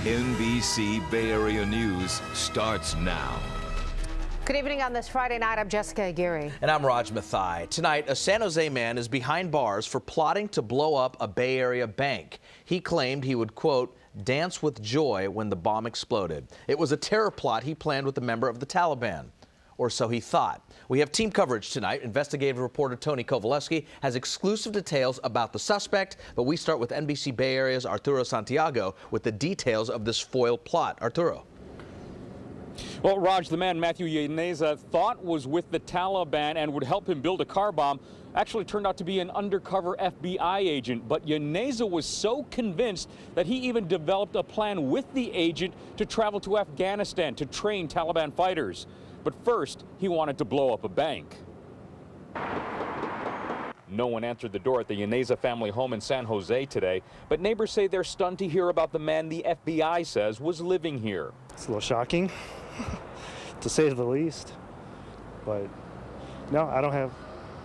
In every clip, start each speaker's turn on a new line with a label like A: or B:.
A: NBC Bay Area News starts now.
B: Good evening on this Friday night. I'm Jessica Aguirre.
C: And I'm Raj Mathai. Tonight, a San Jose man is behind bars for plotting to blow up a Bay Area bank. He claimed he would, quote, dance with joy when the bomb exploded. It was a terror plot he planned with a member of the Taliban. Or so he thought. We have team coverage tonight. Investigative reporter Tony Kovaleski has exclusive details about the suspect, but we start with NBC Bay Area's Arturo Santiago with the details of this foiled plot. Arturo.
D: Well, Raj, the man Matthew Yaneza thought was with the Taliban and would help him build a car bomb actually turned out to be an undercover FBI agent. But Yaneza was so convinced that he even developed a plan with the agent to travel to Afghanistan to train Taliban fighters. But first, he wanted to blow up a bank. No one answered the door at the Yaneza family home in San Jose today, but neighbors say they're stunned to hear about the man the FBI says was living here.
E: It's a little shocking, to say the least. But no, I don't have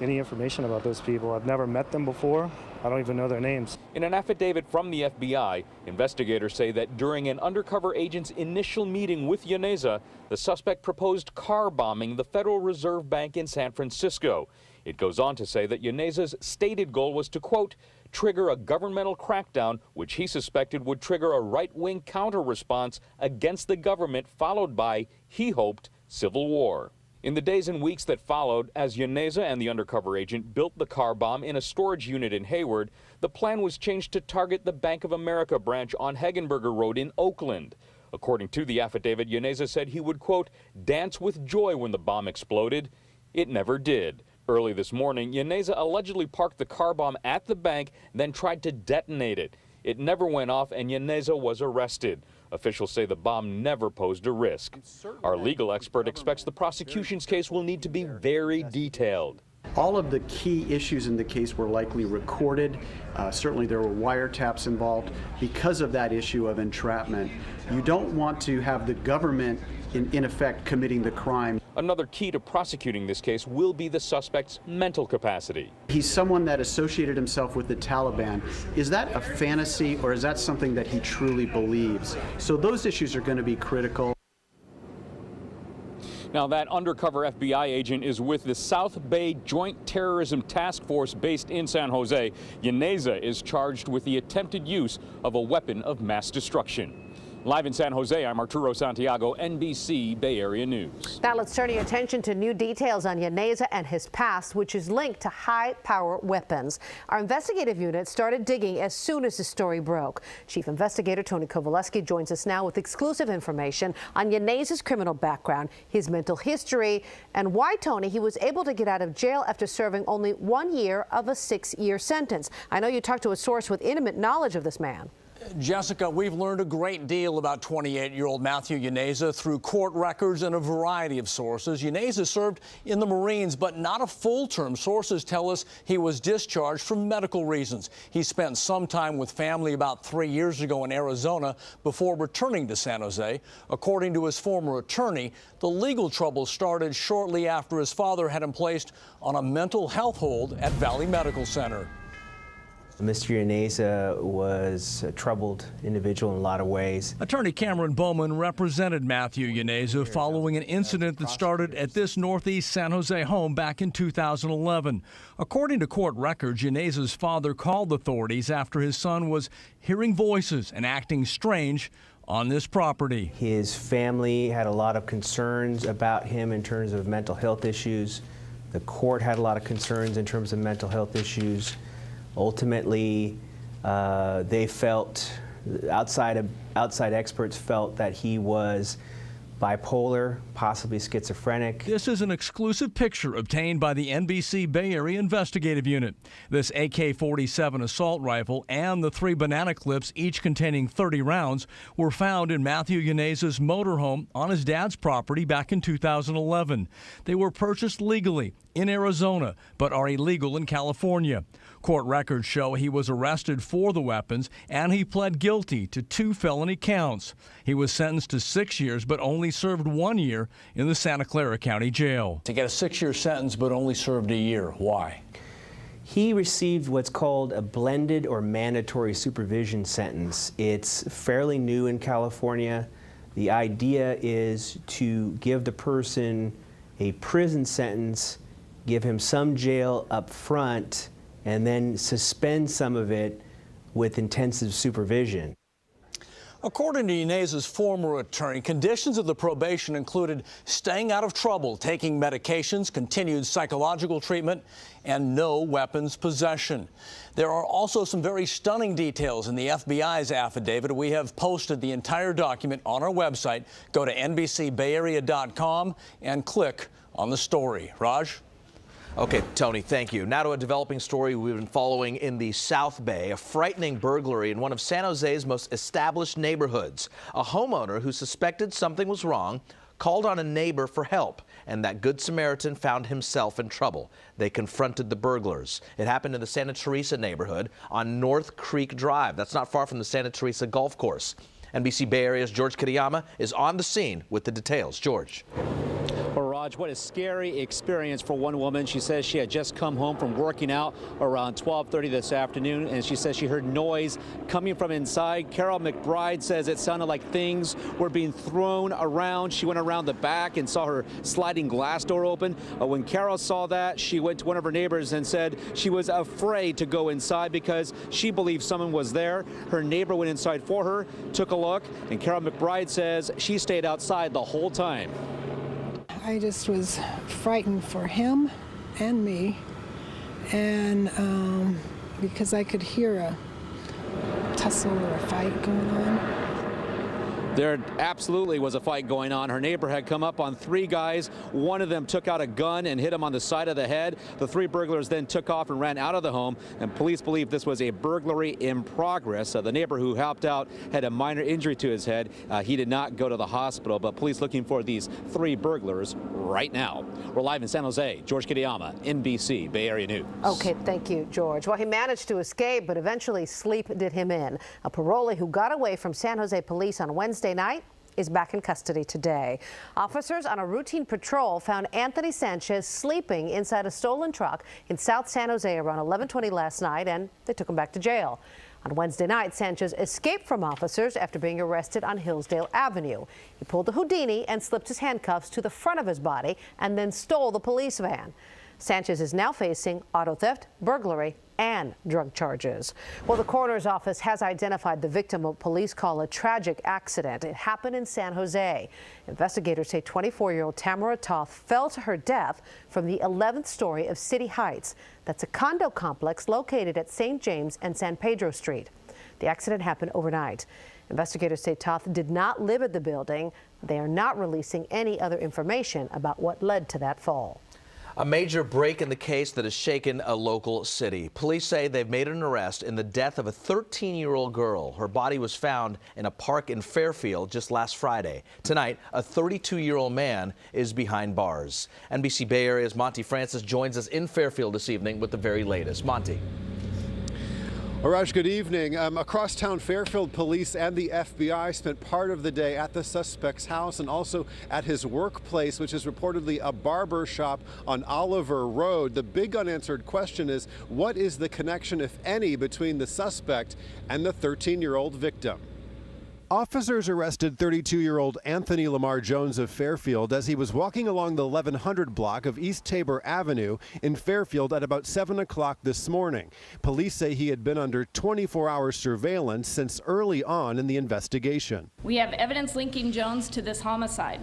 E: any information about those people. I've never met them before. I don't even know their names.
D: In an affidavit from the FBI, investigators say that during an undercover agent's initial meeting with Yaneza, the suspect proposed car bombing the Federal Reserve Bank in San Francisco. It goes on to say that Yaneza's stated goal was to, quote, trigger a governmental crackdown, which he suspected would trigger a right-wing counter-response against the government, followed by, he hoped, civil war. In the days and weeks that followed, as Yaneza and the undercover agent built the car bomb in a storage unit in Hayward, the plan was changed to target the Bank of America branch on Hegenberger Road in Oakland. According to the affidavit, Yaneza said he would, quote, dance with joy when the bomb exploded. It never did. Early this morning, Yaneza allegedly parked the car bomb at the bank, then tried to detonate it. It never went off, and Yaneza was arrested. Officials say the bomb never posed a risk. Our legal expert expects the prosecution's case will need to be very detailed.
F: All of the key issues in the case were likely recorded. Certainly there were wiretaps involved. Because of that issue of entrapment, you don't want to have the government in effect committing the crime.
D: Another key to prosecuting this case will be the suspect's mental capacity.
F: He's someone that associated himself with the Taliban. Is that a fantasy, or is that something that he truly believes? So those issues are going to be critical.
D: Now, that undercover FBI agent is with the South Bay Joint Terrorism Task Force based in San Jose. Yaneza is charged with the attempted use of a weapon of mass destruction. Live in San Jose, I'm Arturo Santiago, NBC Bay Area News.
B: Now let's turn your attention to new details on Yaneza and his past, which is linked to high-power weapons. Our investigative unit started digging as soon as the story broke. Chief Investigator Tony Kovaleski joins us now with exclusive information on Yaneza's criminal background, his mental history, and why, Tony, he was able to get out of jail after serving only 1 year of a 6-year sentence. I know you talked to a source with intimate knowledge of this man.
G: Jessica, we've learned a great deal about 28-year-old Matthew Yaneza through court records and a variety of sources. Yaneza served in the Marines, but not a full term. Sources tell us he was discharged for medical reasons. He spent some time with family about 3 years ago in Arizona before returning to San Jose. According to his former attorney, the legal trouble started shortly after his father had him placed on a mental health hold at Valley Medical Center.
H: Mr. Yaneza was a troubled individual in a lot of ways.
G: Attorney Cameron Bowman represented Matthew Yaneza following an incident that started at this Northeast San Jose home back in 2011. According to court records, Yaneza's father called authorities after his son was hearing voices and acting strange on this property.
H: His family had a lot of concerns about him in terms of mental health issues. The court had a lot of concerns in terms of mental health issues. Ultimately, they felt, outside experts felt that he was bipolar, possibly schizophrenic.
G: This is an exclusive picture obtained by the NBC Bay Area Investigative Unit. This AK-47 assault rifle and the 3 banana clips, each containing 30 rounds, were found in Matthew Yaneza's motorhome on his dad's property back in 2011. They were purchased legally in Arizona, but are illegal in California. Court records show he was arrested for the weapons, and he pled guilty to 2 felony counts. He was sentenced to 6 years, but only served 1 year in the Santa Clara County Jail. To get a 6-year sentence, but only served a year, why?
H: He received what's called a blended or mandatory supervision sentence. It's fairly new in California. The idea is to give the person a prison sentence, give him some jail up front, and then suspend some of it with intensive supervision.
G: According to Yaneza's former attorney, conditions of the probation included staying out of trouble, taking medications, continued psychological treatment, and no weapons possession. There are also some very stunning details in the FBI's affidavit. We have posted the entire document on our website. Go to NBCBayArea.com and click on the story. Raj?
C: Okay, Tony, thank you. Now to a developing story we've been following in the South Bay, a frightening burglary in one of San Jose's most established neighborhoods. A homeowner who suspected something was wrong called on a neighbor for help, and that Good Samaritan found himself in trouble. They confronted the burglars. It happened in the Santa Teresa neighborhood on North Creek Drive. That's not far from the Santa Teresa golf course. NBC Bay Area's George Kitayama is on the scene with the details. George.
I: Well, Raj, what a scary experience for one woman. She says she had just come home from working out around 12:30 this afternoon, and she says she heard noise coming from inside. Carol McBride says it sounded like things were being thrown around. She went around the back and saw her sliding glass door open. When Carol saw that, she went to one of her neighbors and said she was afraid to go inside because she believed someone was there. Her neighbor went inside for her, took a look, and Carol McBride says she stayed outside the whole time.
J: I just was frightened for him and me, and because I could hear a tussle or a fight going on.
I: There absolutely was a fight going on. Her neighbor had come up on three guys. One of them took out a gun and hit him on the side of the head. The three burglars then took off and ran out of the home, and police believe this was a burglary in progress. The neighbor who helped out had a minor injury to his head. He did not go to the hospital, but police looking for these three burglars right now. We're live in San Jose. George Kitayama, NBC Bay Area News.
B: Okay, thank you, George. Well, he managed to escape, but eventually sleep did him in. A parolee who got away from San Jose police on Wednesday night is back in custody today. Officers on a routine patrol found Anthony Sanchez sleeping inside a stolen truck in South San Jose around 11:20 last night, and they took him back to jail. On Wednesday night, Sanchez escaped from officers after being arrested on Hillsdale Avenue. He pulled the Houdini and slipped his handcuffs to the front of his body and then stole the police van. Sanchez is now facing auto theft, burglary, and drug charges. Well, the coroner's office has identified the victim of police call a tragic accident. It happened in San Jose. Investigators say 24-year-old Tamara Toth fell to her death from the 11th story of City Heights. That's a condo complex located at St. James and San Pedro Street. The accident happened overnight. Investigators say Toth did not live at the building. They are not releasing any other information about what led to that fall.
C: A major break in the case that has shaken a local city. Police say they've made an arrest in the death of a 13-year-old girl. Her body was found in a park in Fairfield just last Friday. Tonight, a 32-year-old man is behind bars. NBC Bay Area's Monty Francis joins us in Fairfield this evening with the very latest. Monty.
K: Raj, good evening. Across town, Fairfield police and the FBI spent part of the day at the suspect's house and also at his workplace, which is reportedly a barber shop on Oliver Road. The big unanswered question is, what is the connection, if any, between the suspect and the 13-year-old victim? Officers arrested 32-year-old Anthony Lamar Jones of Fairfield as he was walking along the 1100 block of East Tabor Avenue in Fairfield at about 7 o'clock this morning. Police say he had been under 24-hour surveillance since early on in the investigation.
L: We have evidence linking Jones to this homicide,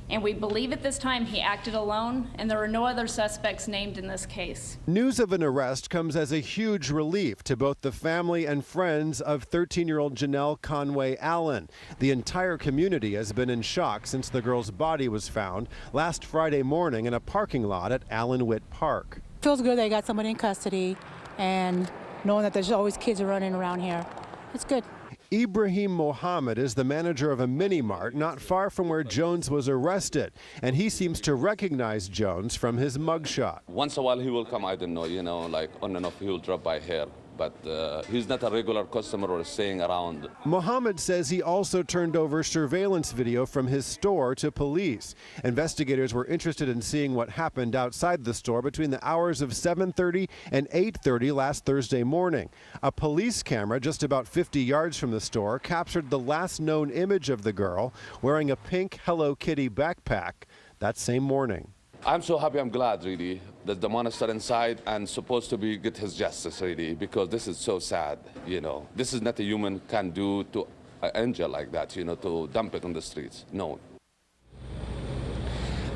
L: and we believe at this time he acted alone, and there are no other suspects named in this case. News of an arrest comes as a huge relief to both the family and friends of 13-year-old Janelle Conway Allen. The entire community has been in shock since the girl's body was found last Friday morning in a parking lot at Allen Witt Park.
M: Feels good they got somebody in custody, and knowing that there's always kids running around here. It's good.
K: Ibrahim Mohammed is the manager of a mini-mart not far from where Jones was arrested, and he seems to recognize Jones from his mugshot.
N: Once in a while he will come, I don't know, like on and off he will drop by here. but he's not a regular customer or staying around.
K: Mohammed says he also turned over surveillance video from his store to police. Investigators were interested in seeing what happened outside the store between the hours of 7:30 and 8:30 last Thursday morning. A police camera just about 50 yards from the store captured the last known image of the girl wearing a pink Hello Kitty backpack that same morning.
N: I'm so happy, I'm glad really that the monster inside and supposed to be get his justice really, because this is so sad, you know. This is not a human can do to an angel like that, you know, to dump it on the streets. No.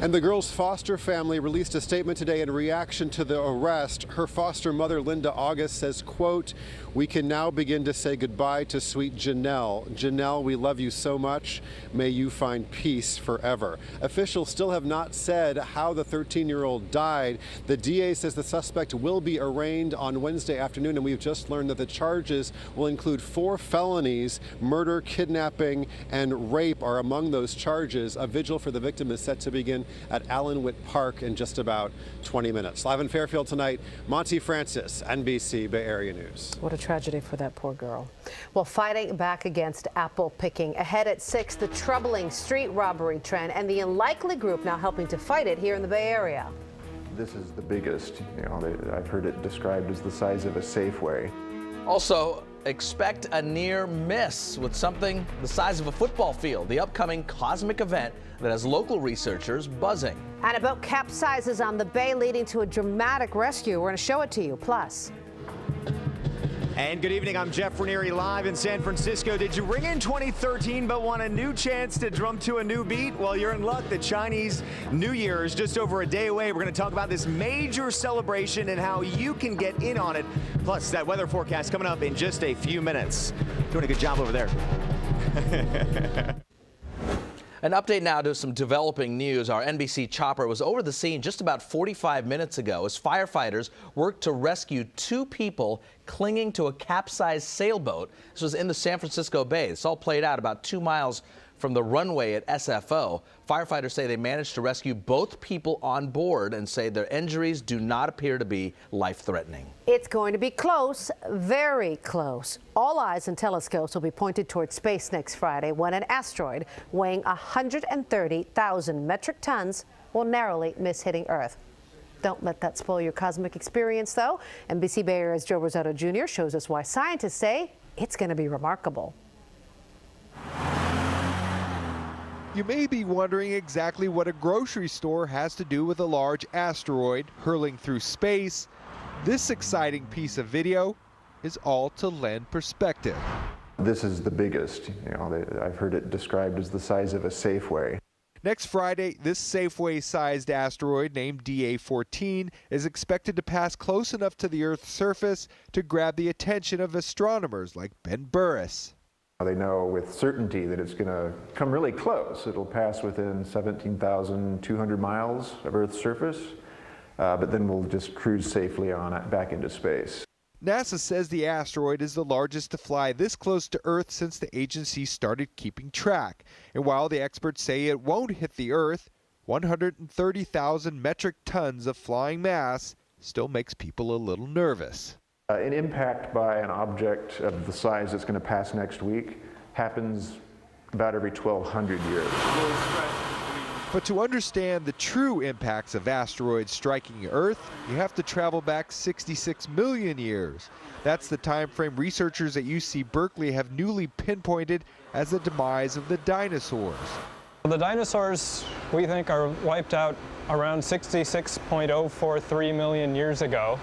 K: And the girl's foster family released a statement today in reaction to the arrest. Her foster mother, Linda August, says, quote, "We can now begin to say goodbye to sweet Janelle. Janelle, we love you so much. May you find peace forever." Officials still have not said how the 13-year-old died. The DA says the suspect will be arraigned on Wednesday afternoon, and we've just learned that the charges will include 4 felonies. Murder, kidnapping, and rape are among those charges. A vigil for the victim is set to begin at Allenwitt Park in just about 20 minutes. Live in Fairfield tonight, Monty Francis, NBC Bay Area News.
B: What a tragedy for that poor girl. Well, fighting back against apple picking. Ahead at 6, the troubling street robbery trend and the unlikely group now helping to fight it here in the Bay Area.
O: This is the biggest, I've heard it described as the size of a Safeway.
C: Also, expect a near miss with something the size of a football field, the upcoming cosmic event that has local researchers buzzing.
B: And about capsizes on the bay leading to a dramatic rescue. We're going to show it to you. Plus.
P: And good evening, I'm Jeff Ranieri live in San Francisco. Did you ring in 2013 but want a new chance to drum to a new beat? Well, you're in luck. The Chinese New Year is just over a day away. We're going to talk about this major celebration and how you can get in on it. Plus, that weather forecast coming up in just a few minutes. Doing a good job over there.
C: An update now to some developing news. Our NBC chopper was over the scene just about 45 minutes ago as firefighters worked to rescue 2 people clinging to a capsized sailboat. This was in the San Francisco Bay. This all played out about 2 miles from the runway at SFO. Firefighters say they managed to rescue both people on board and say their injuries do not appear to be life-threatening.
B: It's going to be close, very close. All eyes and telescopes will be pointed toward space next Friday when an asteroid weighing 130,000 metric tons will narrowly miss hitting Earth. Don't let that spoil your cosmic experience, though. NBC Bay Area's Joe Rosado Jr. shows us why scientists say it's going to be remarkable.
Q: You may be wondering exactly what a grocery store has to do with a large asteroid hurling through space. This exciting piece of video is all to lend perspective.
O: This is the biggest, I've heard it described as the size of a Safeway.
Q: Next Friday, this Safeway-sized asteroid named DA-14 is expected to pass close enough to the Earth's surface to grab the attention of astronomers like Ben Burris.
O: They know with certainty that it's going to come really close. It'll pass within 17,200 miles of Earth's surface, but then we'll just cruise safely on it back into space.
Q: NASA says the asteroid is the largest to fly this close to Earth since the agency started keeping track. And while the experts say it won't hit the Earth, 130,000 metric tons of flying mass still makes people a little nervous.
O: An impact by an object of the size that's going to pass next week happens about every 1,200 years.
Q: But to understand the true impacts of asteroids striking Earth, you have to travel back 66 million years. That's the time frame researchers at UC Berkeley have newly pinpointed as the demise of the dinosaurs.
R: The dinosaurs, we think, are wiped out around 66.043 million years ago.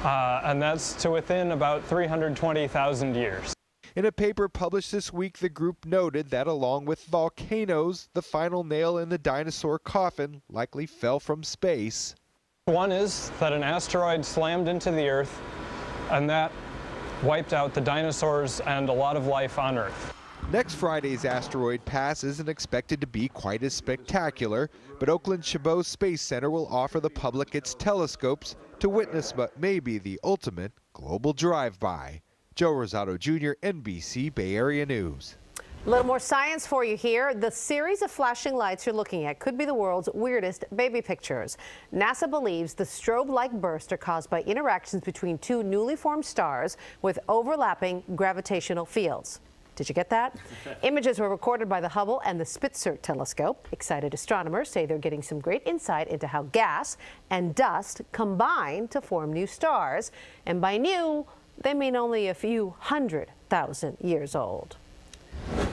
R: And that's to within about 320,000 years.
Q: In a paper published this week, the group noted that along with volcanoes, the final nail in the dinosaur coffin likely fell from space.
R: One is that an asteroid slammed into the Earth, and that wiped out the dinosaurs and a lot of life on Earth.
Q: Next Friday's asteroid pass isn't expected to be quite as spectacular, but Oakland Chabot Space Center will offer the public its telescopes to witness what may be the ultimate global drive-by. Joe Rosado Jr., NBC Bay Area News.
B: A little more science for you here. The series of flashing lights you're looking at could be the world's weirdest baby pictures. NASA believes the strobe-like bursts are caused by interactions between two newly formed stars with overlapping gravitational fields. Did you get that? Images were recorded by the Hubble and the Spitzer telescope. Excited astronomers say they're getting some great insight into how gas and dust combine to form new stars. And by new, they mean only a few 100,000 years old.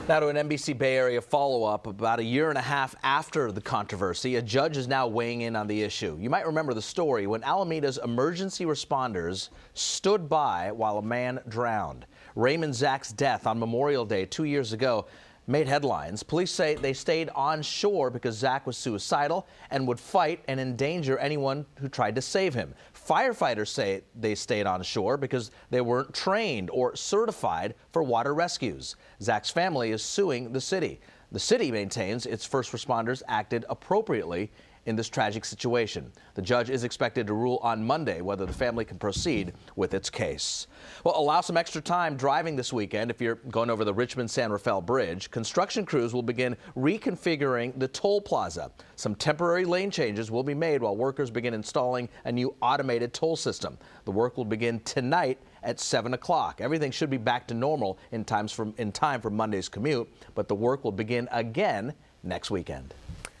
C: Now to an NBC Bay Area follow-up. About a year and a half after the controversy, a judge is now weighing in on the issue. You might remember the story when Alameda's emergency responders stood by while a man drowned. Raymond Zach's death on Memorial Day 2 years ago made headlines. Police say they stayed on shore because Zach was suicidal and would fight and endanger anyone who tried to save him. Firefighters say they stayed on shore because they weren't trained or certified for water rescues. Zach's family is suing the city. The city maintains its first responders acted appropriately in this tragic situation. The judge is expected to rule on Monday whether the family can proceed with its case. Well, allow some extra time driving this weekend if you're going over the Richmond-San Rafael Bridge. Construction crews will begin reconfiguring the toll plaza. Some temporary lane changes will be made while workers begin installing a new automated toll system. The work will begin tonight at 7 o'clock. Everything should be back to normal in time for Monday's commute, but the work will begin again next weekend.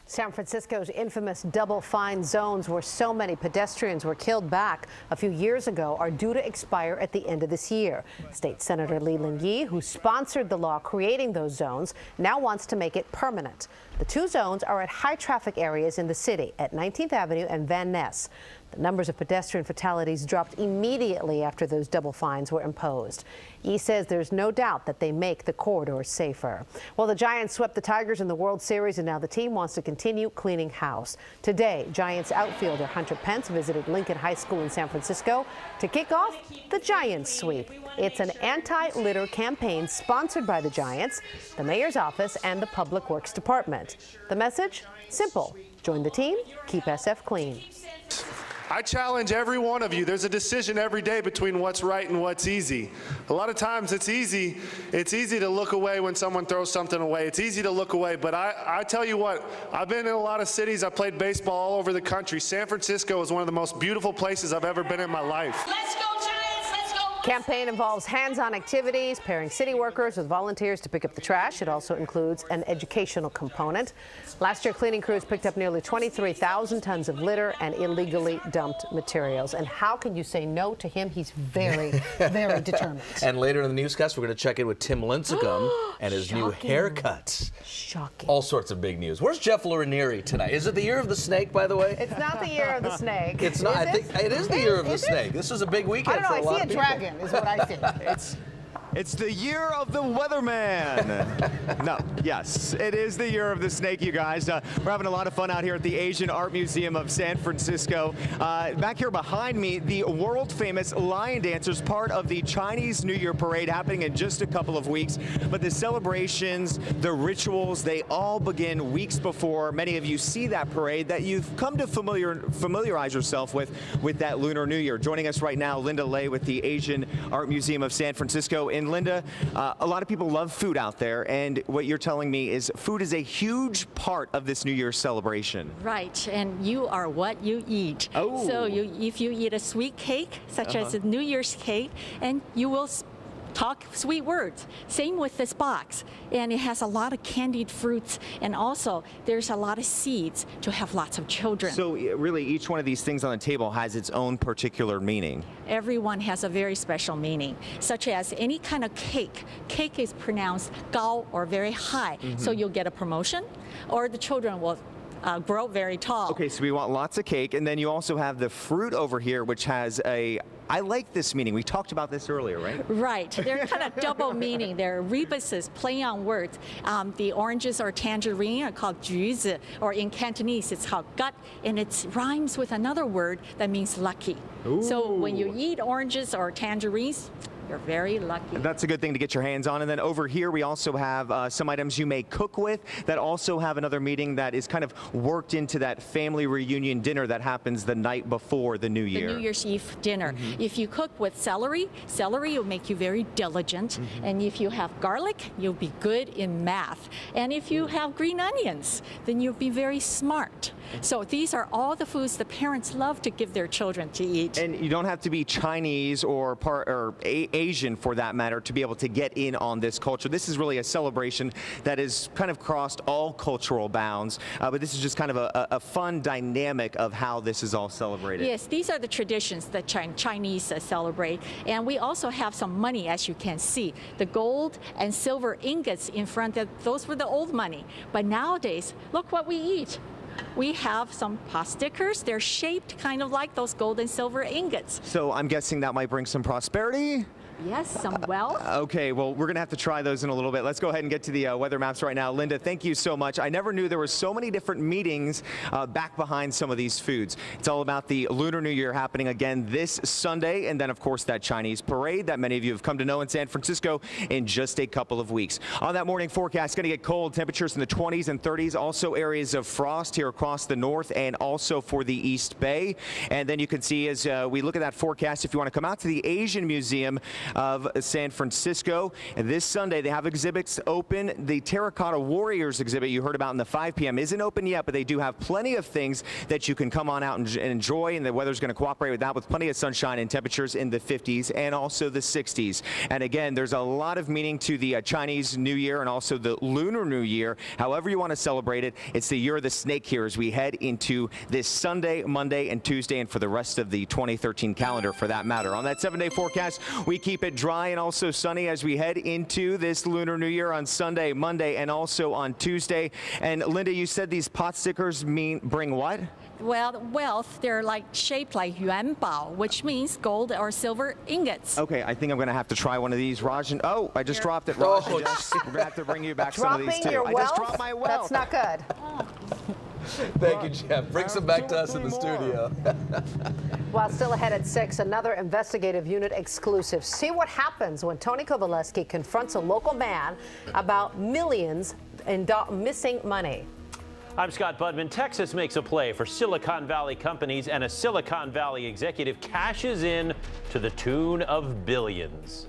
B: San Francisco's infamous double fine zones where so many pedestrians were killed back a few years ago are due to expire at the end of this year. State Senator Leland Yee, who sponsored the law creating those zones, now wants to make it permanent. The two zones are at high traffic areas in the city at 19th Avenue and Van Ness. The numbers of pedestrian fatalities dropped immediately after those double fines were imposed. Yee says there's no doubt that they make the corridors safer. Well, the Giants swept the Tigers in the World Series, and now the team wants to continue cleaning house. Today, Giants outfielder Hunter Pence visited Lincoln High School in San Francisco to kick off the Giants sweep. It's an anti-litter campaign sponsored by the Giants, the mayor's office, and the Public Works Department. The message? Simple. Join the team, keep SF clean.
S: I challenge every one of you. There's a decision every day between what's right and what's easy. A lot of times it's easy to look away when someone throws something away. It's easy to look away, but I tell you what, I've been in a lot of cities. I've played baseball all over the country. San Francisco is one of the most beautiful places I've ever been in my life.
B: Let's go, Giants! Let's go! Campaign involves hands-on activities, pairing city workers with volunteers to pick up the trash. It also includes an educational component. Last year, cleaning crews picked up nearly 23,000 tons of litter and illegally dumped materials. And how can you say no to him? He's very, very determined.
C: And later in the newscast, we're going to check in with Tim Lincecum and his new haircut.
B: Shocking.
C: All sorts of big news. Where's Jeff Loranieri tonight? Is it the year of the snake, by the way?
B: It's not the year of the snake.
C: It's not. I think it is the year of the snake. This is a big weekend for a lot of people.
B: I see a dragon is what I think.
P: It's the year of the weatherman. No, yes, it is the year of the snake, you guys. We're having a lot of fun out here at the Asian Art Museum of San Francisco. Back here behind me, the world-famous lion dancers, part of the Chinese New Year parade happening in just a couple of weeks. But the celebrations, the rituals, they all begin weeks before many of you see that parade that you've come to familiarize yourself with that Lunar New Year. Joining us right now, Linda Lay with the Asian Art Museum of San Francisco. And Linda, a lot of people love food out there, and what you're telling me is food is a huge part of this New Year's celebration.
T: Right, and you are what you eat.
P: Oh.
T: So if you eat a sweet cake, such as a New Year's cake, and you will talk sweet words. Same with this box, and it has a lot of candied fruits, and also there's a lot of seeds to have lots of children.
P: So really each one of these things on the table has its own particular meaning.
T: Everyone has a very special meaning, such as any kind of cake. Cake is pronounced gao, or very high, so you'll get a promotion, or the children will grow very tall.
P: Okay, so we want lots of cake, and then you also have the fruit over here, which has I like this meaning. We talked about this earlier, right?
T: Right. They're kind of double meaning. They're rebuses, play on words. The oranges or tangerine are called 橘子, or in Cantonese it's called gut, and it rhymes with another word that means lucky.
P: Ooh.
T: So when you eat oranges or tangerines, You're very lucky.
P: That's a good thing to get your hands on. And then over here, we also have some items you may cook with that also have another meeting that is kind of worked into that family reunion dinner that happens the night before the New Year.
T: The New Year's Eve dinner. If you cook with celery will make you very diligent. And if you have garlic, you'll be good in math. And if you have green onions, then you'll be very smart. So these are all the foods the parents love to give their children to eat.
P: And you don't have to be Chinese or Asian for that matter to be able to get in on this culture. This is really a celebration that is kind of crossed all cultural bounds, but this is just kind of a fun dynamic of how this is all celebrated.
T: Yes, these are the traditions that Chinese celebrate. And we also have some money, as you can see. The gold and silver ingots in front, those were the old money. But nowadays, look what we eat. We have some pot stickers. They're shaped kind of like those gold and silver ingots.
P: So I'm guessing that might bring some prosperity?
T: Yes, some wealth.
P: Okay, well, we're going to have to try those in a little bit. Let's go ahead and get to the weather maps right now. Linda, thank you so much. I never knew there were so many different meetings back behind some of these foods. It's all about the Lunar New Year happening again this Sunday, and then, of course, that Chinese parade that many of you have come to know in San Francisco in just a couple of weeks. On that morning forecast, going to get cold. Temperatures in the 20s and 30s. Also areas of frost here across the north and also for the East Bay. And then you can see as we look at that forecast, if you want to come out to the Asian Museum of San Francisco. And this Sunday, they have exhibits open. The Terracotta Warriors exhibit you heard about in the 5 p.m. isn't open yet, but they do have plenty of things that you can come on out and enjoy, and the weather's going to cooperate with that with plenty of sunshine and temperatures in the 50s and also the 60s. And again, there's a lot of meaning to the Chinese New Year and also the Lunar New Year. However you want to celebrate it, it's the year of the snake here as we head into this Sunday, Monday, and Tuesday, and for the rest of the 2013 calendar for that matter. On that 7-day forecast, we keep it dry and also sunny as we head into this Lunar New Year on Sunday, Monday, and also on Tuesday. And Linda, you said these pot stickers bring what?
T: Well, wealth, they're like shaped like yuanbao, which means gold or silver ingots.
P: Okay, I think I'm going to have to try one of these. Rajan, oh, I just dropped it. Rajan, we're going to have to bring you back some of these too.
B: Your wealth?
P: I just dropped my wealth.
B: That's not good.
C: Thank you, Jeff. Bring some back to us in the studio.
B: Well, still ahead at 6, another investigative unit exclusive. See what happens when Tony Kovaleski confronts a local man about millions in missing money.
U: I'm Scott Budman. Texas makes a play for Silicon Valley companies, and a Silicon Valley executive cashes in to the tune of billions.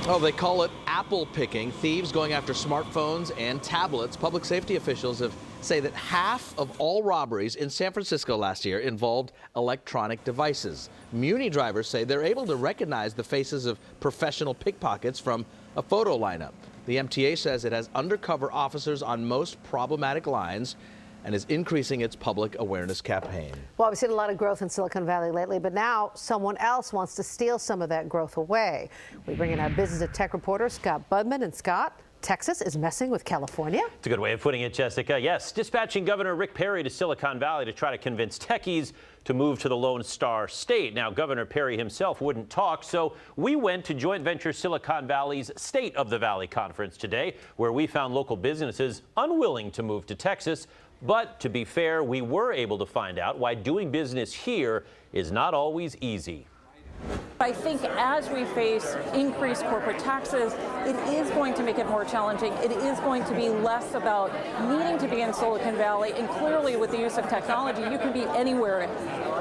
C: Oh, they call it apple picking. Thieves going after smartphones and tablets. Public safety officials say that half of all robberies in San Francisco last year involved electronic devices. Muni drivers say they're able to recognize the faces of professional pickpockets from a photo lineup. The MTA says it has undercover officers on most problematic lines and is increasing its public awareness campaign.
B: Well, we've seen a lot of growth in Silicon Valley lately, but now someone else wants to steal some of that growth away. We bring in our business and tech reporter, Scott Budman. And Scott, Texas is messing with California?
U: It's a good way of putting it, Jessica. Yes, dispatching Governor Rick Perry to Silicon Valley to try to convince techies to move to the Lone Star State. Now, Governor Perry himself wouldn't talk, so we went to Joint Venture Silicon Valley's State of the Valley conference today, where we found local businesses unwilling to move to Texas. But to be fair, we were able to find out why doing business here is not always easy.
V: I think as we face increased corporate taxes, it is going to make it more challenging. It is going to be less about needing to be in Silicon Valley. And clearly, with the use of technology, you can be anywhere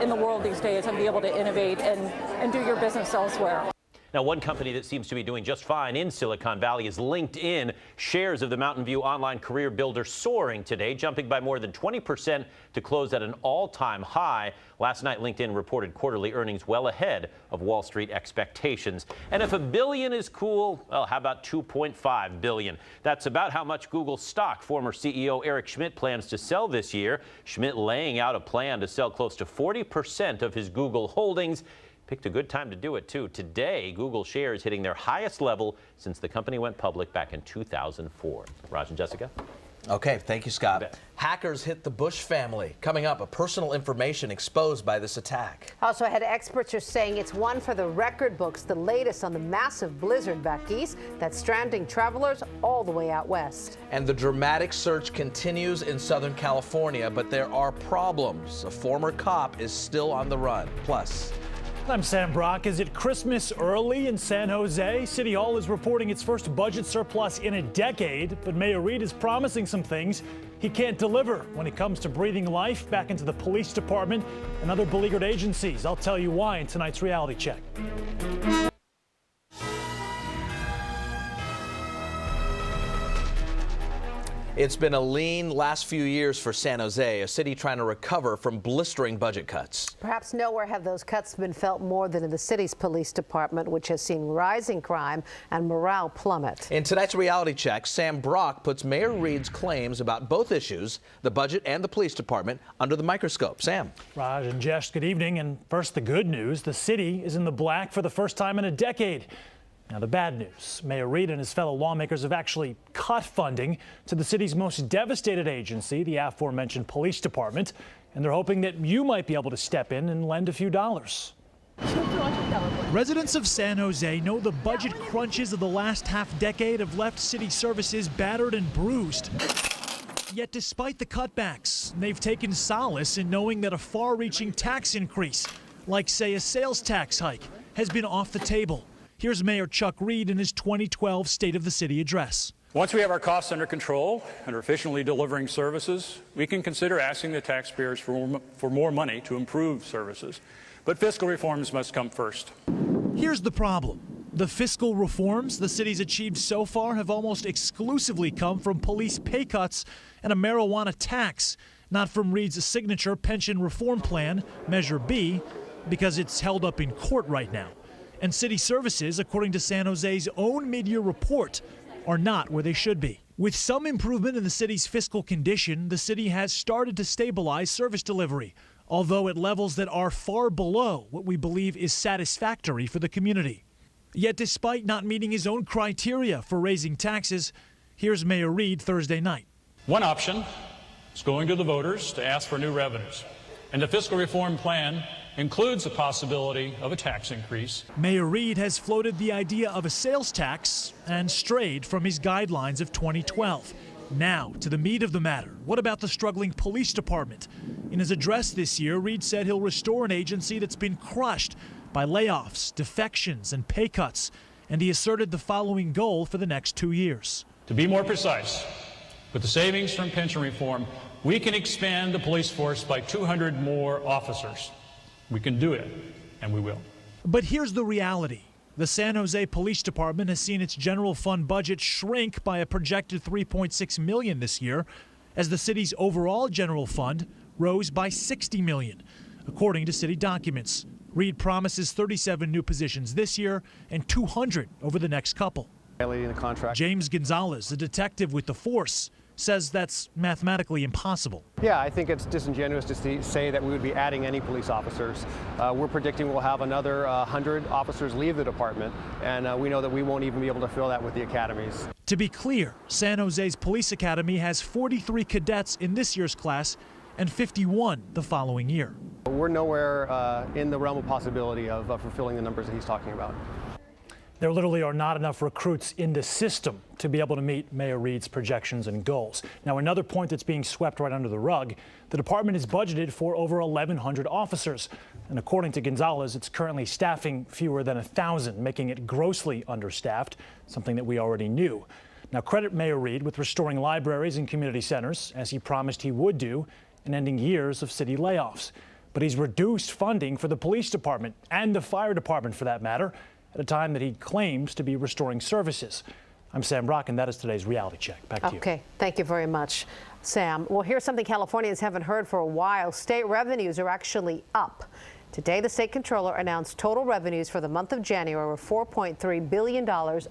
V: in the world these days and be able to innovate and do your business elsewhere.
U: Now, one company that seems to be doing just fine in Silicon Valley is LinkedIn. Shares of the Mountain View online career builder soaring today, jumping by more than 20% to close at an all-time high. Last night, LinkedIn reported quarterly earnings well ahead of Wall Street expectations. And if $1 billion is cool, well, how about $2.5 billion? That's about how much Google stock former CEO Eric Schmidt plans to sell this year. Schmidt laying out a plan to sell close to 40% of his Google holdings. Picked a good time to do it, too. Today, Google shares hitting their highest level since the company went public back in 2004. Raj and Jessica?
C: Okay, thank you, Scott. Hackers hit the Bush family. Coming up, a personal information exposed by this attack.
B: Also ahead, experts are saying it's one for the record books, the latest on the massive blizzard back east that's stranding travelers all the way out west.
C: And the dramatic search continues in Southern California, but there are problems. A former cop is still on the run. Plus,
A: I'm Sam Brock. Is it Christmas early in San Jose? City Hall is reporting its first budget surplus in a decade, but Mayor Reed is promising some things he can't deliver when it comes to breathing life back into the police department and other beleaguered agencies. I'll tell you why in tonight's reality check.
C: It's been a lean last few years for San Jose, a city trying to recover from blistering budget cuts.
B: Perhaps nowhere have those cuts been felt more than in the city's police department, which has seen rising crime and morale plummet.
C: In tonight's reality check, Sam Brock puts Mayor Reed's claims about both issues, the budget and the police department, under the microscope. Sam.
A: Raj and Jess, good evening. And first, the good news. The city is in the black for the first time in a decade. Now, the bad news, Mayor Reed and his fellow lawmakers have actually cut funding to the city's most devastated agency, the aforementioned police department, and they're hoping that you might be able to step in and lend a few dollars.
E: Residents of San Jose know the budget crunches of the last half-decade have left city services battered and bruised. Yet despite the cutbacks, they've taken solace in knowing that a far-reaching tax increase, like, say, a sales tax hike, has been off the table. Here's Mayor Chuck Reed in his 2012 State of the City address.
W: Once we have our costs under control and are efficiently delivering services, we can consider asking the taxpayers for more money to improve services. But fiscal reforms must come first.
E: Here's the problem. The fiscal reforms the city's achieved so far have almost exclusively come from police pay cuts and a marijuana tax, not from Reed's signature pension reform plan, Measure B, because it's held up in court right now. And city services, according to San Jose's own mid-year report, are not where they should be. With some improvement in the city's fiscal condition, the city has started to stabilize service delivery, although at levels that are far below what we believe is satisfactory for the community. Yet despite not meeting his own criteria for raising taxes, here's Mayor Reed Thursday night.
W: One option is going to the voters to ask for new revenues. And the fiscal reform plan includes the possibility of a tax increase.
E: Mayor Reed has floated the idea of a sales tax and strayed from his guidelines of 2012. Now, to the meat of the matter. What about the struggling police department? In his address this year, Reed said he'll restore an agency that's been crushed by layoffs, defections, and pay cuts. And he asserted the following goal for the next 2 years.
W: To be more precise, with the savings from pension reform, we can expand the police force by 200 more officers. We can do it, and we will.
E: But here's the reality. The San Jose Police Department has seen its general fund budget shrink by a projected $3.6 million this year, as the city's overall general fund rose by $60 million, according to city documents. Reed promises 37 new positions this year and 200 over the next couple.
X: The contract.
E: James Gonzalez, a detective with the force, says that's mathematically impossible.
X: Yeah, I think it's disingenuous to say that we would be adding any police officers. We're predicting we'll have another 100 officers leave the department, and we know that we won't even be able to fill that with the academies.
E: To be clear, San Jose's Police Academy has 43 cadets in this year's class and 51 the following year.
X: We're nowhere in the realm of possibility of fulfilling the numbers that he's talking about.
A: There literally are not enough recruits in the system to be able to meet Mayor Reed's projections and goals. Now, another point that's being swept right under the rug, the department is budgeted for over 1,100 officers. And according to Gonzalez, it's currently staffing fewer than 1,000, making it grossly understaffed, something that we already knew. Now, credit Mayor Reed with restoring libraries and community centers, as he promised he would do, and ending years of city layoffs. But he's reduced funding for the police department and the fire department, for that matter, at a time that he claims to be restoring services. I'm Sam Brock, and that is today's reality check. Back to you.
B: Okay, thank you very much, Sam. Well, here's something Californians haven't heard for a while. State revenues are actually up. Today, the state controller announced total revenues for the month of January were $4.3 billion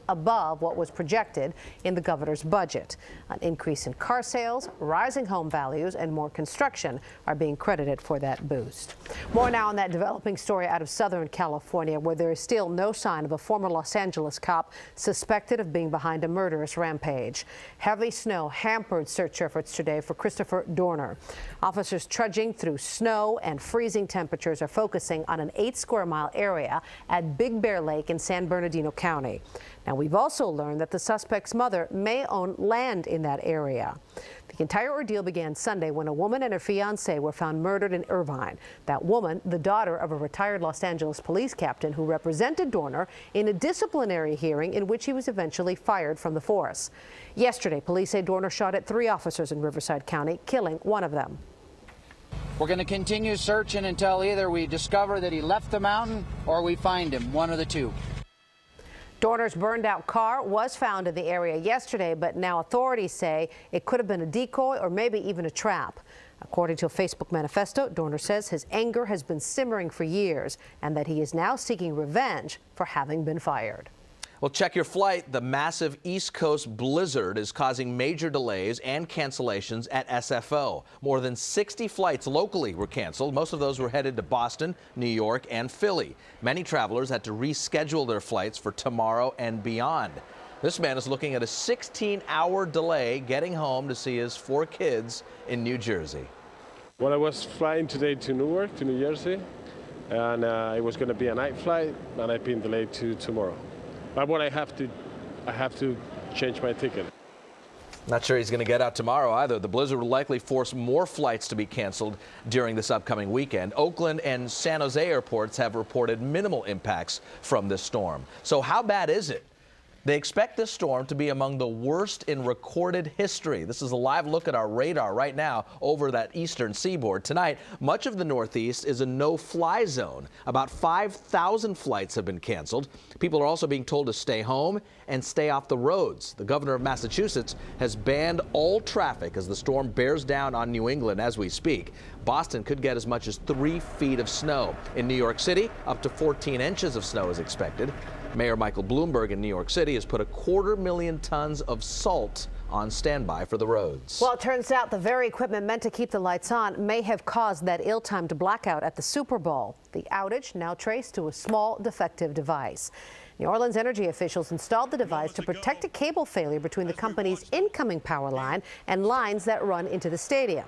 B: above what was projected in the governor's budget. An increase in car sales, rising home values, and more construction are being credited for that boost. More now on that developing story out of Southern California, where there is still no sign of a former Los Angeles cop suspected of being behind a murderous rampage. Heavy snow hampered search efforts today for Christopher Dorner. Officers trudging through snow and freezing temperatures are focused focusing on an 8-square-mile area at Big Bear Lake in San Bernardino County. Now, we've also learned that the suspect's mother may own land in that area. The entire ordeal began Sunday when a woman and her fiancé were found murdered in Irvine. That woman, the daughter of a retired Los Angeles police captain who represented Dorner in a disciplinary hearing in which he was eventually fired from the force. Yesterday, police say Dorner shot at 3 officers in Riverside County, killing one of them.
D: We're going to continue searching until either we discover that he left the mountain or we find him, one of the two.
B: Dorner's burned-out car was found in the area yesterday, but now authorities say it could have been a decoy or maybe even a trap. According to a Facebook manifesto, Dorner says his anger has been simmering for years and that he is now seeking revenge for having been fired.
C: Well, check your flight. The massive East Coast blizzard is causing major delays and cancellations at SFO. More than 60 flights locally were canceled. Most of those were headed to Boston, New York, and Philly. Many travelers had to reschedule their flights for tomorrow and beyond. This man is looking at a 16-hour delay getting home to see his 4 kids in New Jersey.
F: Well, I was flying today to Newark, to New Jersey, and it was going to be a night flight, and I've been delayed to tomorrow. But what I have to change my ticket.
C: Not sure he's going to get out tomorrow either. The blizzard will likely force more flights to be canceled during this upcoming weekend. Oakland and San Jose airports have reported minimal impacts from this storm. So how bad is it? They expect this storm to be among the worst in recorded history. This is a live look at our radar right now over that eastern seaboard. Tonight, much of the Northeast is a no-fly zone. About 5,000 flights have been canceled. People are also being told to stay home and stay off the roads. The governor of Massachusetts has banned all traffic as the storm bears down on New England as we speak. Boston could get as much as 3 feet of snow. In New York City, up to 14 inches of snow is expected. Mayor Michael Bloomberg in New York City has put 250,000 tons of salt on standby for the roads.
B: Well, it turns out the very equipment meant to keep the lights on may have caused that ill-timed blackout at the Super Bowl. The outage now traced to a small defective device. New Orleans energy officials installed the device to protect a cable failure between the company's incoming power line and lines that run into the stadium.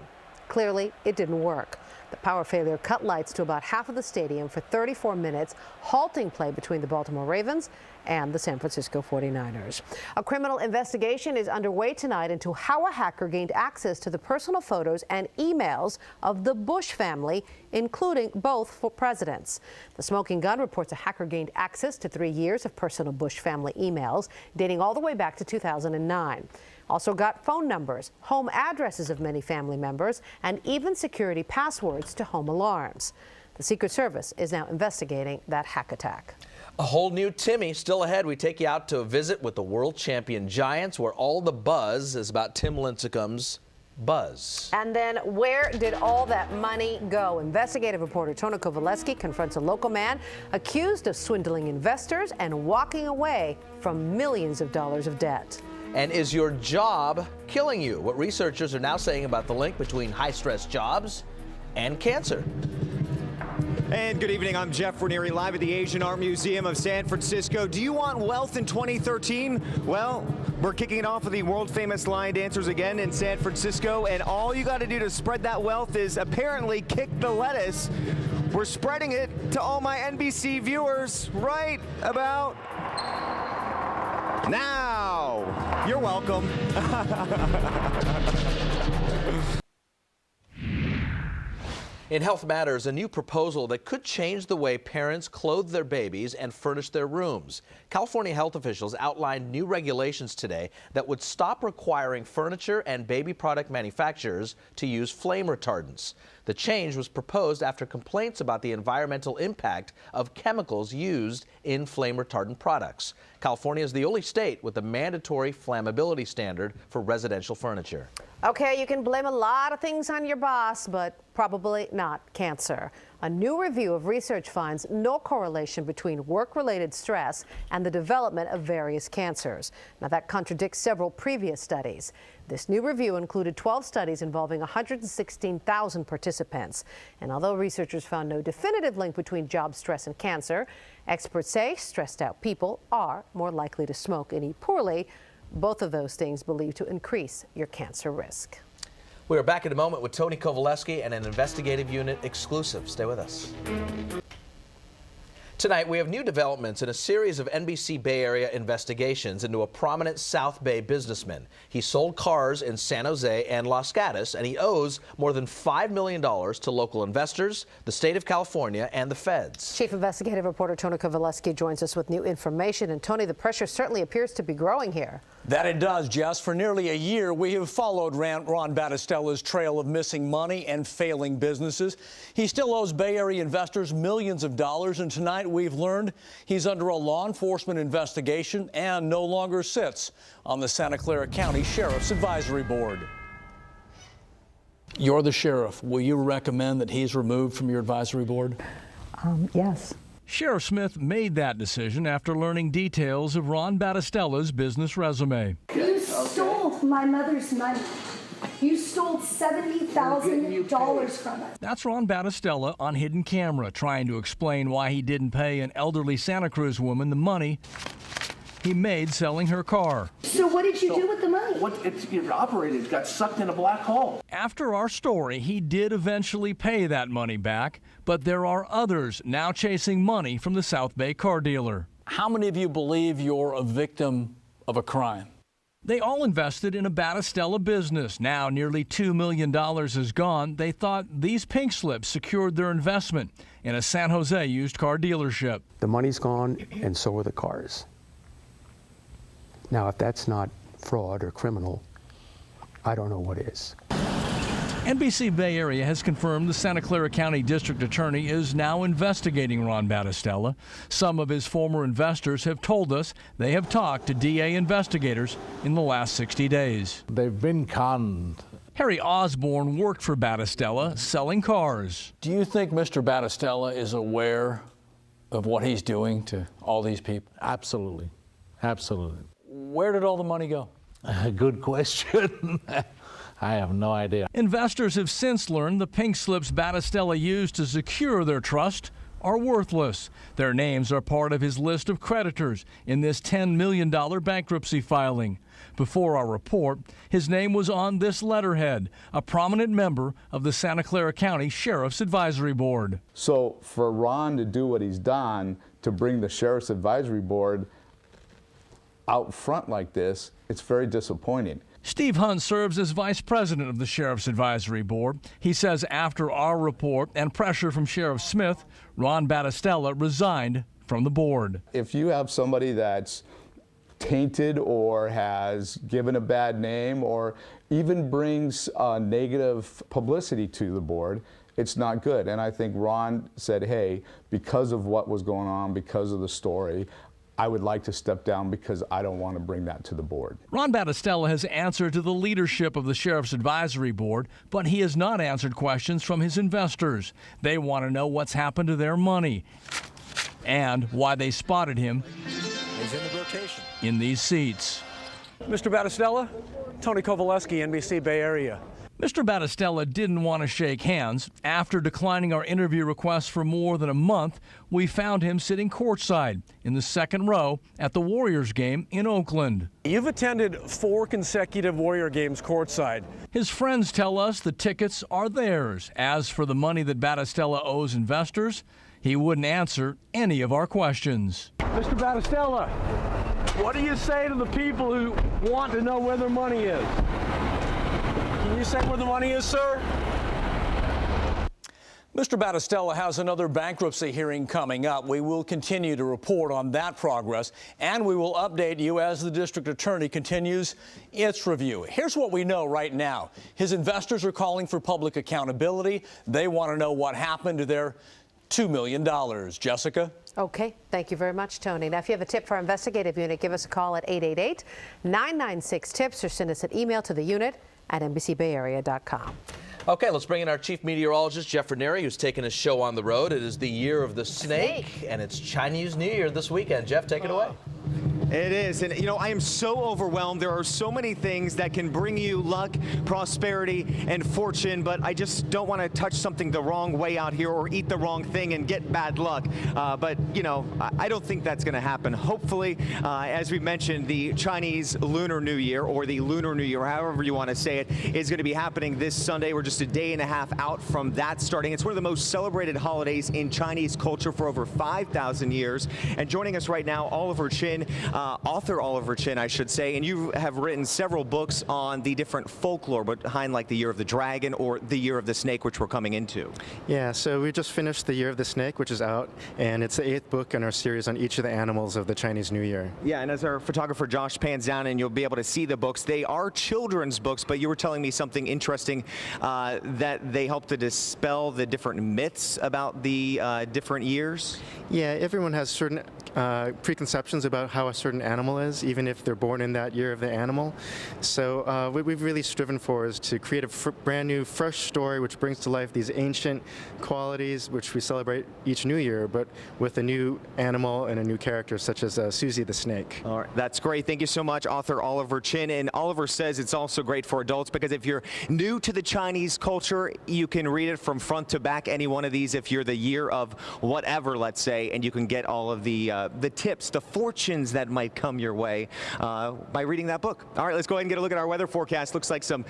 B: Clearly, it didn't work. The power failure cut lights to about half of the stadium for 34 minutes, halting play between the Baltimore Ravens and the San Francisco 49ers. A criminal investigation is underway tonight into how a hacker gained access to the personal photos and emails of the Bush family, including both for presidents. The Smoking Gun reports a hacker gained access to 3 years of personal Bush family emails dating all the way back to 2009. Also got phone numbers, home addresses of many family members, and even security passwords to home alarms. The Secret Service is now investigating that hack attack.
C: A whole new Timmy still ahead. We take you out to a visit with the world champion Giants, where all the buzz is about Tim Lincecum's buzz.
B: And then where did all that money go? Investigative reporter Tony Kovaleski confronts a local man accused of swindling investors and walking away from millions of dollars of debt.
C: And is your job killing you? What researchers are now saying about the link between high-stress jobs and cancer.
P: And good evening, I'm Jeff Ranieri, live at the Asian Art Museum of San Francisco. Do you want wealth in 2013? Well, we're kicking it off with the world-famous lion dancers again in San Francisco, and all you got to do to spread that wealth is apparently kick the lettuce. We're spreading it to all my NBC viewers right about now. You're welcome.
C: In Health Matters, a new proposal that could change the way parents clothe their babies and furnish their rooms. California health officials outlined new regulations today that would stop requiring furniture and baby product manufacturers to use flame retardants. The change was proposed after complaints about the environmental impact of chemicals used in flame retardant products. California is the only state with a mandatory flammability standard for residential furniture.
B: Okay, you can blame a lot of things on your boss, but probably not cancer. A new review of research finds no correlation between work-related stress and the development of various cancers. Now, that contradicts several previous studies. This new review included 12 studies involving 116,000 participants. And although researchers found no definitive link between job stress and cancer, experts say stressed out people are more likely to smoke and eat poorly. Both of those things believed to increase your cancer risk.
C: We are back in a moment with Tony Kovaleski and an investigative unit exclusive. Stay with us. Tonight, we have new developments in a series of NBC Bay Area investigations into a prominent South Bay businessman. He sold cars in San Jose and Los Gatos, and he owes more than $5 million to local investors, the state of California, and the feds.
B: Chief investigative reporter Tony Kovaleski joins us with new information. And Tony, the pressure certainly appears to be growing here.
G: That it does, Jess. For nearly a year, we have followed Ron Battistella's trail of missing money and failing businesses. He still owes Bay Area investors millions of dollars, and tonight we've learned he's under a law enforcement investigation and no longer sits on the Santa Clara County Sheriff's Advisory Board. You're the sheriff. Will you recommend that he's removed from your advisory board?
H: Yes.
E: Sheriff Smith made that decision after learning details of Ron Battistella's business resume.
H: You stole my mother's money. You stole $70,000 from us.
E: That's Ron Battistella on hidden camera, trying to explain why he didn't pay an elderly Santa Cruz woman the money he made selling her car.
H: So what did you do with the money?
I: It operated, got sucked in a black hole.
E: After our story, he did eventually pay that money back, but there are others now chasing money from the South Bay car dealer.
G: How many of you believe you're a victim of a crime?
E: They all invested in a Battistella business. Now nearly $2 million is gone. They thought these pink slips secured their investment in a San Jose used car dealership.
J: The money's gone, and so are the cars. Now, if that's not fraud or criminal, I don't know what is.
E: NBC Bay Area has confirmed the Santa Clara County District Attorney is now investigating Ron Battistella. Some of his former investors have told us they have talked to DA investigators in the last 60 days.
Y: They've been conned.
E: Harry Osborne worked for Battistella, selling cars.
G: Do you think Mr. Battistella is aware of what he's doing to all these people?
Y: Absolutely. Absolutely.
G: Where did all the money go?
Y: Good question. I have no idea.
E: Investors have since learned the pink slips Battistella used to secure their trust are worthless. Their names are part of his list of creditors in this $10 million bankruptcy filing. Before our report, his name was on this letterhead, a prominent member of the Santa Clara County Sheriff's Advisory Board.
Z: So for Ron to do what he's done, to bring the Sheriff's Advisory Board out front like this, it's very disappointing.
E: Steve Hunt serves as vice president of the Sheriff's Advisory Board. He says after our report and pressure from Sheriff Smith, Ron Battistella resigned from the board.
Z: If you have somebody that's tainted or has given a bad name or even brings negative publicity to the board, it's not good. And I think Ron said, hey, because of what was going on, because of the story, I would like to step down because I don't want to bring that to the board.
E: Ron Battistella has answered to the leadership of the Sheriff's Advisory Board, but he has not answered questions from his investors. They want to know what's happened to their money and why they spotted him
P: He's in the rotation.
E: in these seats.
X: Mr. Battistella, Tony Kovaleski, NBC Bay Area.
E: Mr. Battistella didn't want to shake hands. After declining our interview request for more than a month, we found him sitting courtside in the second row at the Warriors game in Oakland.
X: You've attended 4 consecutive Warrior games courtside.
E: His friends tell us the tickets are theirs. As for the money that Battistella owes investors, he wouldn't answer any of our questions.
X: Mr. Battistella, what do you say to the people who want to know where their money is? Can you say where the money is, sir?
G: Mr. Battistella has another bankruptcy hearing coming up. We will continue to report on that progress, and we will update you as the district attorney continues its review. Here's what we know right now. His investors are calling for public accountability. They want to know what happened to their $2 million. Jessica?
B: Okay, thank you very much, Tony. Now, if you have a tip for our investigative unit, give us a call at 888-996-TIPS or send us an email to the unit at NBCBayArea.com.
C: Okay, let's bring in our chief meteorologist, Jeff Ranieri, who's taking his show on the road. It is the year of the snake, and it's Chinese New Year this weekend. Jeff, take it away.
P: It is, and you know, I am so overwhelmed. There are so many things that can bring you luck, prosperity, and fortune, but I just don't want to touch something the wrong way out here or eat the wrong thing and get bad luck. But you know, I don't think that's going to happen. Hopefully, as we mentioned, the Chinese Lunar New Year, or the Lunar New Year, however you want to say it, is going to be happening this Sunday. We're just a day and a half out from that starting. It's one of the most celebrated holidays in Chinese culture for over 5,000 years. And joining us right now, Oliver Chin, author Oliver Chin, I should say, and you have written several books on the different folklore behind, like the Year of the Dragon or the Year of the Snake, which we're coming into.
K: Yeah, so we just finished the Year of the Snake, which is out, and it's the 8th book in our series on each of the animals of the Chinese New Year.
P: Yeah, and as our photographer Josh pans down, and you'll be able to see the books, they are children's books, but you were telling me something interesting, that they help to dispel the different myths about the different years?
K: Yeah, everyone has certain preconceptions about how a certain animal is, even if they're born in that year of the animal. So what we've really striven for is to create a brand new, fresh story which brings to life these ancient qualities which we celebrate each New Year, but with a new animal and a new character, such as Susie the Snake.
P: All right, that's great. Thank you so much, author Oliver Chin. And Oliver says it's also great for adults because if you're new to the Chinese culture, you can read it from front to back, any one of these, if you're the year of whatever, let's say, and you can get all of the tips, the fortunes that might come your way by reading that book. All right, let's go ahead and get a look at our weather forecast. Looks like some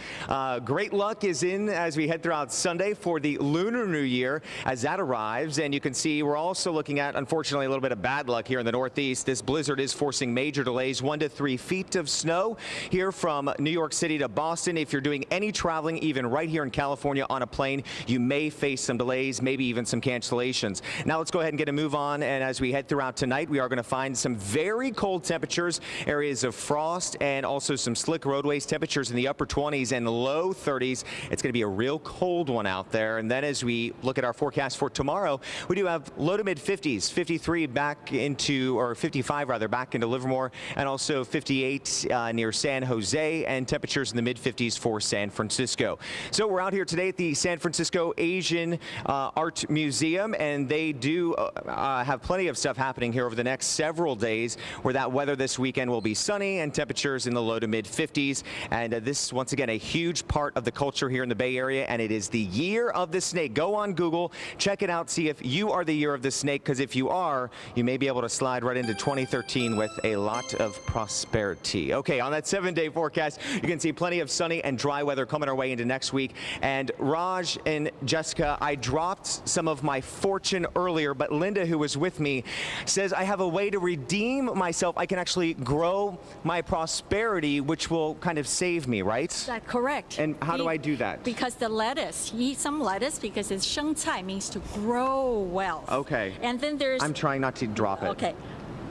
P: great luck is in as we head throughout Sunday for the Lunar New Year as that arrives. And you can see we're also looking at, unfortunately, a little bit of bad luck here in the Northeast. This blizzard is forcing major delays, 1 to 3 feet of snow here from New York City to Boston. If you're doing any traveling, even right here in California on a plane, you may face some delays, maybe even some cancellations. Now let's go ahead and get a move on. And as we head throughout tonight, we are going to find some very cold temperatures, areas of frost, and also some slick roadways, temperatures in the upper 20s and low 30s. It's going to be a real cold one out there. And then as we look at our forecast for tomorrow, we do have low to mid 50s, 53 back into, or 55 rather, back into Livermore, and also 58 near San Jose, and temperatures in the mid 50s for San Francisco. So we're out here today at the San Francisco Asian Art Museum, and they do have plenty of stuff happening here over the next several days, where that weather this weekend will be sunny and temperatures in the low to mid 50s. And this, once again, a huge part of the culture here in the Bay Area, and it is the Year of the Snake. Go on Google, check it out, see if you are the Year of the Snake, because if you are, you may be able to slide right into 2013 with a lot of prosperity. Okay, on that 7-day forecast, you can see plenty of sunny and dry weather coming our way into next week. And Raj and Jessica, I dropped some of my fortune earlier, but Linda, who was with me, says I have a way to redeem myself. I can actually grow my prosperity, which will kind of save me, right?
T: That's correct.
P: And how do I do that?
T: Because the lettuce, you eat some lettuce because it's sheng cai, means to grow wealth.
P: Okay.
T: And then there's...
P: I'm trying not to drop it.
T: Okay.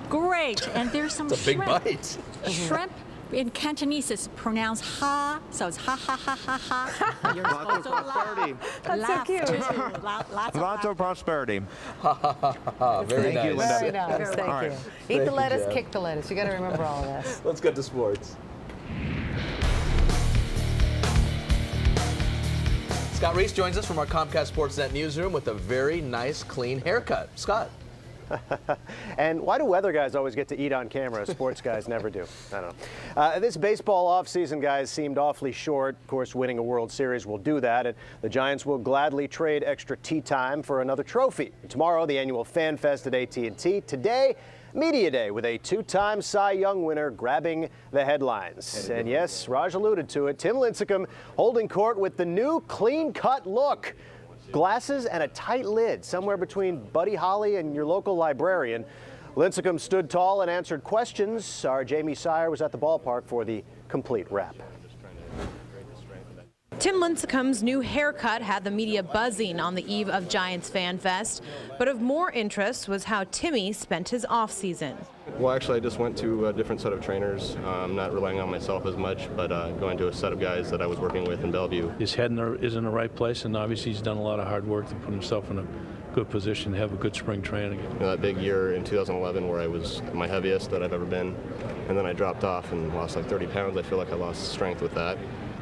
T: Great. And there's some
P: It's a big
T: shrimp.
P: bite.
T: Shrimp in Cantonese is pronounced ha, so it's ha ha ha ha ha. You're
P: Lots of
T: supposed to
P: prosperity.
B: That's so cute.
P: Lots of prosperity.
Z: Very
P: Thank you, Linda.
B: Very nice. Thank
P: All
B: you.
P: right.
B: Eat the
Z: you,
B: lettuce,
Z: Jeff.
B: kick the lettuce. You got to remember all of this.
Z: Let's get to sports.
C: Scott Reese joins us from our Comcast Sportsnet newsroom with a very nice, clean haircut. Scott.
X: And why do weather guys always get to eat on camera? Sports guys never do. I don't know. This baseball offseason, guys, seemed awfully short. Of course, winning a World Series will do that. And the Giants will gladly trade extra tea time for another trophy. Tomorrow, the annual Fan Fest at AT&T. Today, Media Day, with a 2-time Cy Young winner grabbing the headlines. And yes, Raj alluded to it. Tim Lincecum holding court with the new clean-cut look. Glasses and a tight lid, somewhere between Buddy Holly and your local librarian. Lincecum stood tall and answered questions. Our Jamie Sire was at the ballpark for the complete wrap.
L: Tim Lincecum's new haircut had the media buzzing on the eve of Giants Fan Fest, but of more interest was how Timmy spent his offseason.
M: Well, actually, I just went to a different set of trainers. I'm not relying on myself as much, but going to a set of guys that I was working with in Bellevue.
Y: His head is in the right place, and obviously he's done a lot of hard work to put himself in a good position to have a good spring training.
M: You know, that big year in 2011 where I was my heaviest that I've ever been, and then I dropped off and lost like 30 pounds. I feel like I lost strength with that.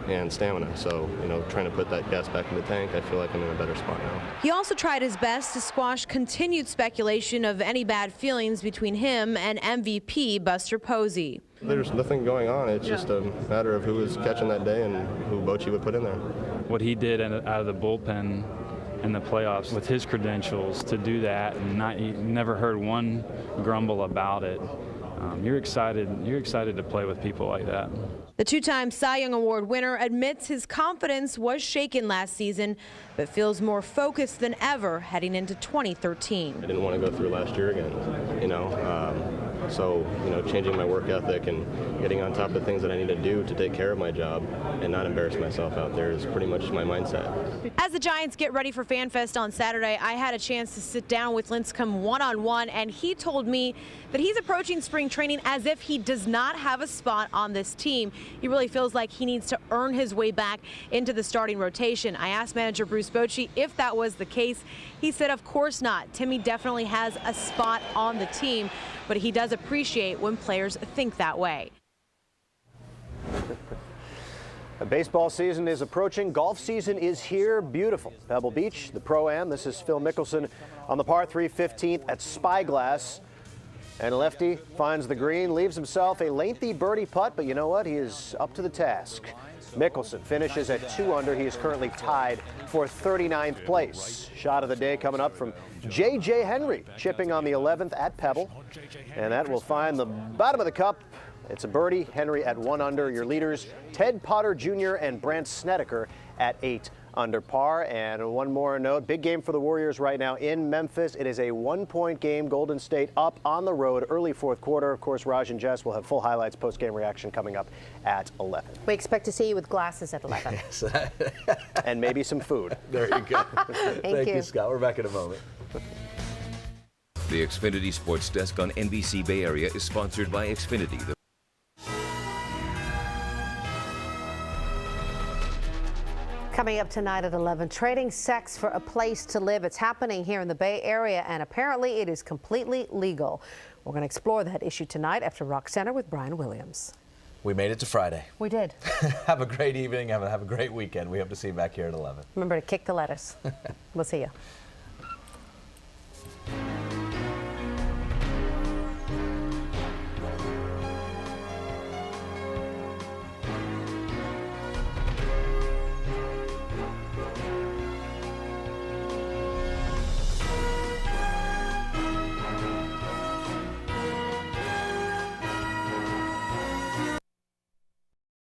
M: and stamina. So, trying to put that gas back in the tank, I feel like I'm in a better spot now.
L: He also tried his best to squash continued speculation of any bad feelings between him and MVP Buster Posey.
M: There's nothing going on. It's just a matter of who was catching that day and who Bochy would put in there.
N: What he did out of the bullpen in the playoffs with his credentials to do that, and never heard one grumble about it. You're excited to play with people like that.
L: The two-time Cy Young Award winner admits his confidence was shaken last season, but feels more focused than ever heading into 2013.
M: I didn't want to go through last year again, So, changing my work ethic and getting on top of things that I need to do to take care of my job and not embarrass myself out there is pretty much my mindset.
L: As the Giants get ready for FanFest on Saturday, I had a chance to sit down with Lincecum one-on-one, and he told me that he's approaching spring training as if he does not have a spot on this team. He really feels like he needs to earn his way back into the starting rotation. I asked manager Bruce Bochy if that was the case. He said, of course not. Timmy definitely has a spot on the team, but he does appreciate when players think that way.
X: The baseball season is approaching. Golf season is here. Beautiful. Pebble Beach, the Pro-Am. This is Phil Mickelson on the par 3 15th at Spyglass. And Lefty finds the green, leaves himself a lengthy birdie putt, but you know what? He is up to the task. Mickelson finishes at 2 under. He is currently tied for 39th place. Shot of the day coming up from J.J. Henry, chipping on the 11th at Pebble. And that will find the bottom of the cup. It's a birdie. Henry at 1 under. Your leaders, Ted Potter Jr. and Brandt Snedeker at 8 under par. And one more note, big game for the Warriors right now in Memphis. It is a 1-point game. Golden State up on the road early fourth quarter. Of course, Raj and Jess will have full highlights, post-game reaction coming up at 11.
B: We expect to see you with glasses at 11.
C: Yes.
X: And maybe some food.
C: There you go.
B: Thank
C: you, Scott. We're back in a moment.
O: The Xfinity Sports Desk on NBC Bay Area is sponsored by Xfinity.
B: Coming up tonight at 11, trading sex for a place to live. It's happening here in the Bay Area, and apparently it is completely legal. We're going to explore that issue tonight after Rock Center with Brian Williams.
C: We made it to Friday.
B: We did.
C: Have a great evening. Have a great weekend. We hope to see you back here at 11.
B: Remember to kick the lettuce. We'll see you.